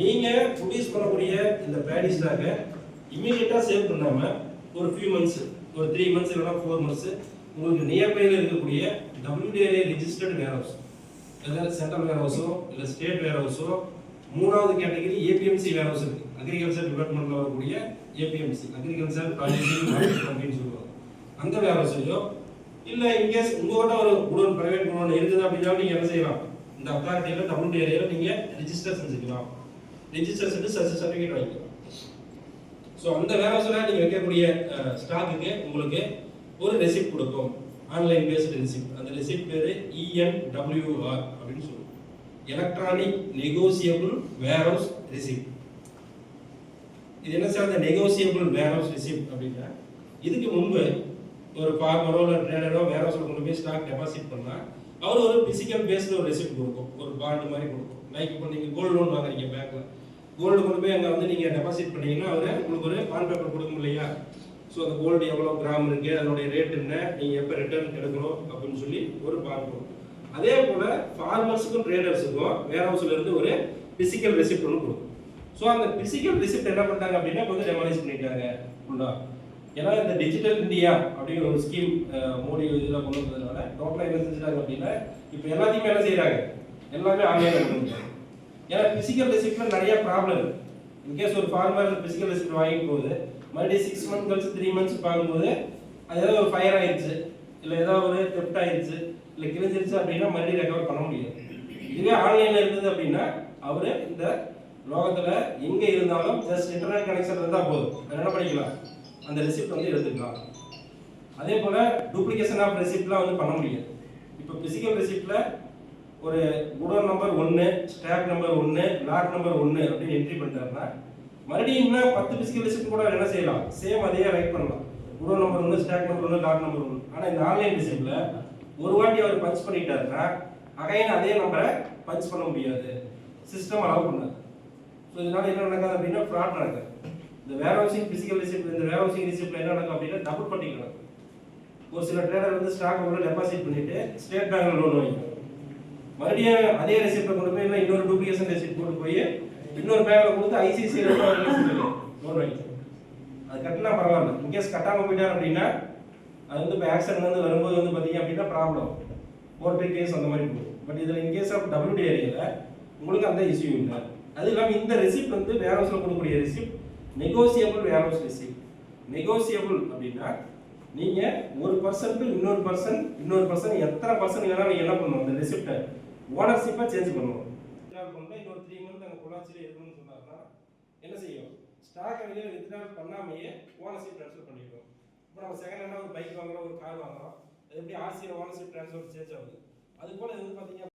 நீங்க ப்ரொடியூஸ் பண்ணக்கூடிய இந்த பேடி ஸ்டாக்கை இமீடியட்டா சேவ் பண்ணாம ஒரு ஃபியூ மந்த்ஸ், ஒரு 3 மந்த்ஸ் இல்லைனா 4 மந்த்ஸ் உங்களுக்கு நியர்பைல இருக்கக்கூடிய WDRA ரெஜிஸ்டர்ட் வேர்ஹவுஸ், அதாவது சென்ட்ரல் வேர்ஹவுஸோ இல்லை ஸ்டேட் வேர்ஹவுஸோ, மூணாவது கேட்டகரி ஏபிஎம்சி வேர்ஹவுஸ் இருக்கு. அக்ரிகல்ச்சர் டிபார்ட்மெண்ட்ல வரக்கூடிய ஏபிஎம்சி, அக்ரிகல்ச்சர் ப்ராசஸிங் மார்க்கெட் அப்படின்னு சொல்லுவாங்க. அந்த வேர்ஹவுஸையோ இல்லை இன்கேஸ் உங்கள்கிட்ட ஒரு குடோன், பிரைவேட் குடோன் இருக்குது அப்படின்னா நீங்கள் என்ன செய்யலாம், இந்த அத்தாரிட்டியில் WDRA நீங்கள் ரிஜிஸ்டர் செஞ்சுக்கலாம். ரிஜிஸ்டர் செஞ்சு சர்டிஃபிகேட் வாங்கிக்கலாம். ஸோ அந்த வேர்ஹவுஸில் நீங்கள் வைக்கக்கூடிய ஸ்டாக்குக்கு உங்களுக்கு ஒரு ரெசிப்ட் கொடுக்கும், ஆன்லைன் பேஸ்டு ரெசிப்ட். அந்த ரெசிப்ட் பேர் ENWR அப்படின்னு சொல்லுவோம், எலக்ட்ரானிக் நெகோசியபிள் வேர்ஹவுஸ் ரெசிப்ட். இது என்ன சார் இந்த நெகோசியபிள் வேர்ஹவுஸ் ரெசிப்ட் அப்படின்னா, இதுக்கு முன்பு ஒரு ஃபார்மரோ இல்லை ட்ரேடரோ வேர்ஹவுஸில் கொண்டு போய் ஸ்டாக் டெபாசிட் பண்ணால் அவர் ஒரு பிசிக்கல் பேஸ்டு ஒரு ரெசிப்ட் கொடுக்கும், ஒரு பாண்ட் மாதிரி கொடுக்கும். லைக் இப்போ நீங்கள் கோல்டு லோன் வாங்குறீங்க பேங்க்ல, கோல்டு கொண்டு போய் அங்கே வந்து நீங்கள் டெபாசிட் பண்ணீங்கன்னா அவர் உங்களுக்கு ஒரு பாண்ட் பேப்பர் கொடுக்கும் இல்லையா. ஸோ அந்த கோல்டு எவ்வளோ கிராம் இருக்குது, அதனுடைய ரேட் என்ன, நீங்கள் எப்போ ரிட்டர்ன் எடுக்கணும் அப்படின்னு சொல்லி ஒரு பாண்ட் கொடுக்கும். அதே போல் ஃபார்மர்ஸுக்கும் ட்ரேடர்ஸுக்கும் வேர்ஹவுஸில் இருந்து ஒரு பிசிக்கல் ரெசிப்ட் ஒன்று கொடுக்கும். ஸோ அந்த பிசிக்கல் ரெசிப்ட் என்ன பண்ணிட்டாங்க அப்படின்னா கொஞ்சம் டெமாலிஷ் பண்ணிட்டாங்க ஃபுல்லாக. ஏன்னா இந்த டிஜிட்டல் இந்தியா அப்படிங்கிற ஒரு ஸ்கீம் மோடி இதில் கொண்டு வந்ததுனால டோட்டலாக என்ன செஞ்சுட்டாங்க அப்படின்னா இப்போ எல்லாத்தையுமே என்ன செய்கிறாங்க, எல்லாமே ஆன்லைனில் கொண்டு வந்துட்டாங்க. ஏன்னா பிசிக்கல் ரெசிப்ட்ல நிறைய ப்ராப்ளம் இருக்கு. இன்கேஸ் ஒரு ஃபார்மர் பிசிக்கல் ரெசிப்ட் வாங்கிக்கும் போது மறுபடியும் 6 மந்த்ஸ் கழிச்சு 3 மந்த்ஸ் பார்க்கும்போது அது ஏதாவது ஒரு ஃபயர் ஆயிடுச்சு, இல்லை ஏதாவது ஒரு தெஃப்ட் ஆயிடுச்சு, இல்லை கிழிஞ்சிருச்சு அப்படின்னா மறுபடியும் ரெக்கவர் பண்ண முடியாது. இதுவே ஆன்லைனில் இருந்தது அப்படின்னா அவர் இந்த லோகத்தில் எங்கே இருந்தாலும் ஜஸ்ட் இன்டர்நெட் கனெக்ஷன் இருந்தால் போதும், என்ன பண்ணிக்கலாம், அந்த ரெசிப்ட் வந்து எடுத்துக்கலாம். அதே போல் டூப்ளிகேஷன் ஆஃப் ரெசிப்ட்லாம் வந்து பண்ண முடியாது. இப்போ பிசிக்கல் ரெசிப்டில் ஒரு godown number 1, stock number 1, lot number 1 அப்படின்னு என்ட்ரி பண்ணிட்டாருன்னா மறுபடியும் இன்னும் 10 பிசிக்கல் ரெசிப்ட் கூட என்ன செய்யலாம், சேம் அதே ரைட் பண்ணலாம். Godown number 1, stock number 1, lot number 1. ஆனால் இந்த ஆன்லைன் ரெசிப்ட்ல ஒரு வாட்டி அவர் பஞ்ச் பண்ணிட்டாருன்னா அகைன் அதே நம்பரை பஞ்ச் பண்ண முடியாது, சிஸ்டம் அலோவ் பண்ணாது. ஸோ இதனால என்ன நடக்காது அப்படின்னா ஃப்ராட் நடக்குது. இந்த வேர்ஹவுசிங் பிசிக்கல் ரெசிப்ட், இந்த வேர்ஹவுசிங் ரெசிப்ட்ல என்ன நடக்கும் அப்படின்னா டபுள் பட்டிங் நடக்கும். ஒரு சில ட்ரேடர் வந்து ஸ்டாக் உள்ள டெபாசிட் பண்ணிட்டு ஸ்டேட் பேங்க்ல லோன் வாங்கிக்கும், மறுபடியும் அதே ரெசிப்டை கொண்டு போய் இல்லை இன்னொரு டூப்ளிகேஷன் ரெசிப்ட் கொண்டு போய் இன்னொரு பேங்க்ல கொடுத்து ICICI லோன் வாங்கிக்கும். அது கட்டினா பரவாயில்ல. இன்கேஸ் கட்டாமல் போயிட்டார் அப்படின்னா அது வந்து இப்போ ஆக்சிடென்ட் வந்து வரும்போது வந்து பார்த்தீங்க அப்படின்னா ப்ராப்ளம், கோர்ட்டு கேஸ் அந்த மாதிரி போகும். பட் இதில் இன்கேஸ் ஆஃப் WDRA உங்களுக்கு அந்த இஷ்யூ இல்லை. அது இல்லாமல் இந்த ரெசிப்ட் வந்து வேர்ஹவுஸில் கொடுக்கக்கூடிய receipt negotiable warehouse receipt. Negotiable அப்படின்னா நீங்கள் ஒரு பர்சன் இன்னொரு பர்சன் எத்தனை பர்சன் வேணாலும் நீங்கள் என்ன பண்ணணும், அந்த ரெசிப்டை ஓனர்ஷிப்பை சேஞ்ச் பண்ணுவோம். இன்னொரு 3 மந்த் அங்கே பொள்ளாச்சியில் இருக்கணும்னு சொன்னார்னா என்ன செய்யும், ஸ்டாக் வெளியில் வித்ட்ரால் பண்ணாமையே ஓனர்ஷிப் ட்ரான்ஸ்ஃபர் பண்ணிடுவோம். இப்போ நம்ம செகண்ட் ஹேண்டாக ஒரு பைக் வாங்குறோம், ஒரு கார் வாங்குறோம், அது எப்படி RCல ஓனர்ஷிப் ட்ரான்ஸ்ஃபர் சேஞ்ச் ஆகுது, அது போல் இது வந்து பார்த்தீங்கன்னா